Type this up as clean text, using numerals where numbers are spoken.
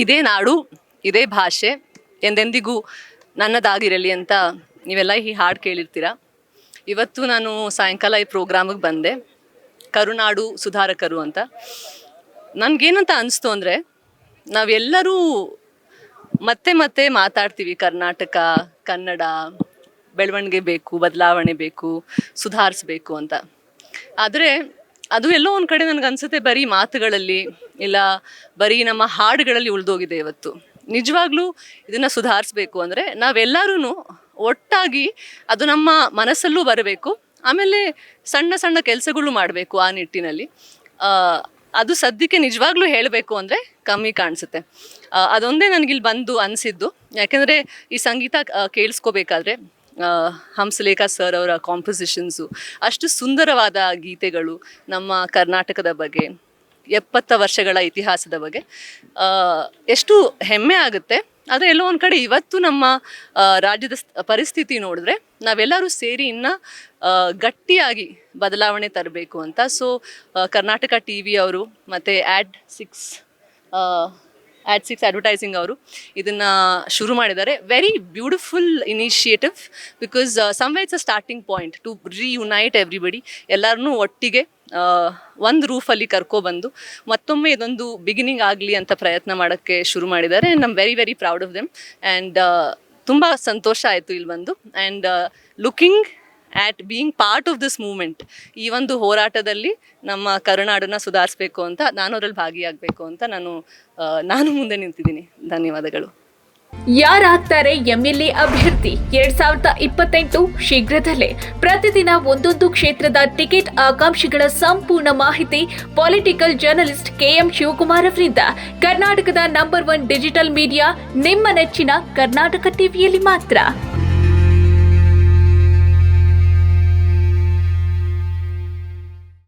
ಇದೇ ನಾಡು, ಇದೇ ಭಾಷೆ ಎಂದೆಂದಿಗೂ ನನ್ನದಾಗಿರಲಿ ಅಂತ ನೀವೆಲ್ಲ ಈ ಹಾಡು ಕೇಳಿರ್ತೀರ. ಇವತ್ತು ನಾನು ಸಾಯಂಕಾಲ ಈ ಪ್ರೋಗ್ರಾಮಿಗೆ ಬಂದೆ, ಕರುನಾಡು ಸುಧಾರಕರು ಅಂತ. ನನಗೇನಂತ ಅನಿಸ್ತು ಅಂದರೆ, ನಾವೆಲ್ಲರೂ ಮತ್ತೆ ಮತ್ತೆ ಮಾತಾಡ್ತೀವಿ ಕರ್ನಾಟಕ, ಕನ್ನಡ ಬೆಳವಣಿಗೆ ಬೇಕು, ಬದಲಾವಣೆ ಬೇಕು, ಸುಧಾರಿಸ್ಬೇಕು ಅಂತ. ಆದರೆ ಅದು ಎಲ್ಲೋ ಒಂದು ಕಡೆ ನನಗನ್ಸುತ್ತೆ ಬರೀ ಮಾತುಗಳಲ್ಲಿ ಇಲ್ಲ ಬರೀ ನಮ್ಮ ಹಾಡುಗಳಲ್ಲಿ ಉಳಿದೋಗಿದೆ. ಇವತ್ತು ನಿಜವಾಗ್ಲೂ ಇದನ್ನು ಸುಧಾರಿಸ್ಬೇಕು ಅಂದರೆ ನಾವೆಲ್ಲರೂ ಒಟ್ಟಾಗಿ ಅದು ನಮ್ಮ ಮನಸ್ಸಲ್ಲೂ ಬರಬೇಕು. ಆಮೇಲೆ ಸಣ್ಣ ಸಣ್ಣ ಕೆಲಸಗಳು ಮಾಡಬೇಕು ಆ ನಿಟ್ಟಿನಲ್ಲಿ. ಅದು ಸದ್ಯಕ್ಕೆ ನಿಜವಾಗ್ಲೂ ಹೇಳಬೇಕು ಅಂದರೆ ಕಮ್ಮಿ ಕಾಣಿಸುತ್ತೆ. ಅದೊಂದೇ ನನಗಿಲ್ಲಿ ಬಂದು ಅನಿಸಿದ್ದು. ಯಾಕೆಂದರೆ ಈ ಸಂಗೀತ ಕೇಳಿಸ್ಕೋಬೇಕಾದ್ರೆ ಹಂಸಲೇಖ ಸರ್ ಅವರ ಕಾಂಪೊಸಿಷನ್ಸು, ಅಷ್ಟು ಸುಂದರವಾದ ಗೀತೆಗಳು, ನಮ್ಮ ಕರ್ನಾಟಕದ ಬಗ್ಗೆ, 70 ವರ್ಷಗಳ ಇತಿಹಾಸದ ಬಗ್ಗೆ ಎಷ್ಟು ಹೆಮ್ಮೆ ಆಗುತ್ತೆ. ಆದರೆ ಎಲ್ಲೋ ಒಂದು ಕಡೆ ಇವತ್ತು ನಮ್ಮ ರಾಜ್ಯದ ಪರಿಸ್ಥಿತಿ ನೋಡಿದ್ರೆ ನಾವೆಲ್ಲರೂ ಸೇರಿ ಇನ್ನೂ ಗಟ್ಟಿಯಾಗಿ ಬದಲಾವಣೆ ತರಬೇಕು ಅಂತ. ಸೊ ಕರ್ನಾಟಕ TV ಅವರು ಮತ್ತು Ad6 ಅಡ್ವರ್ಟೈಸಿಂಗ್ ಅವರು ಇದನ್ನು ಶುರು ಮಾಡಿದ್ದಾರೆ. Very beautiful initiative, because somewhere it's a starting point to reunite everybody. ಎಲ್ಲರನ್ನೂ ಒಟ್ಟಿಗೆ ಒಂದು ರೂಫಲ್ಲಿ ಕರ್ಕೊಬಂದು ಮತ್ತೊಮ್ಮೆ ಇದೊಂದು ಬಿಗಿನಿಂಗ್ ಆಗಲಿ ಅಂತ ಪ್ರಯತ್ನ ಮಾಡೋಕ್ಕೆ ಶುರು ಮಾಡಿದ್ದಾರೆ. And I'm very very proud of them. And ತುಂಬ ಸಂತೋಷ ಆಯಿತು ಇಲ್ಲಿ ಬಂದು. And looking at being part of this moment, ಈ ಒಂದು ಹೋರಾಟದಲ್ಲಿ ನಮ್ಮ ಕರುನಾಡನ್ನು ಸುಧಾರಿಸಬೇಕು ಅಂತ, ನಾನು ಅದರಲ್ಲಿ ಭಾಗಿಯಾಗಬೇಕು ಅಂತ ನಾನು ಮುಂದೆ ನಿಂತಿದ್ದೀನಿ. ಧನ್ಯವಾದಗಳು. ಯಾರಾಗ್ತಾರೆ MLA ಅಭ್ಯರ್ಥಿ 2028 ಶೀಘ್ರದಲ್ಲೇ. ಪ್ರತಿದಿನ ಒಂದೊಂದು ಕ್ಷೇತ್ರದ ಟಿಕೆಟ್ ಆಕಾಂಕ್ಷಿಗಳ ಸಂಪೂರ್ಣ ಮಾಹಿತಿ ಪೊಲಿಟಿಕಲ್ ಜರ್ನಲಿಸ್ಟ್ KM ಶಿವಕುಮಾರ್ ಅವರಿಂದ. ಕರ್ನಾಟಕದ ನಂಬರ್ 1 ಡಿಜಿಟಲ್ ಮೀಡಿಯಾ ನಿಮ್ಮ ನೆಚ್ಚಿನ ಕರ್ನಾಟಕ ಟಿವಿಯಲ್ಲಿ ಮಾತ್ರ.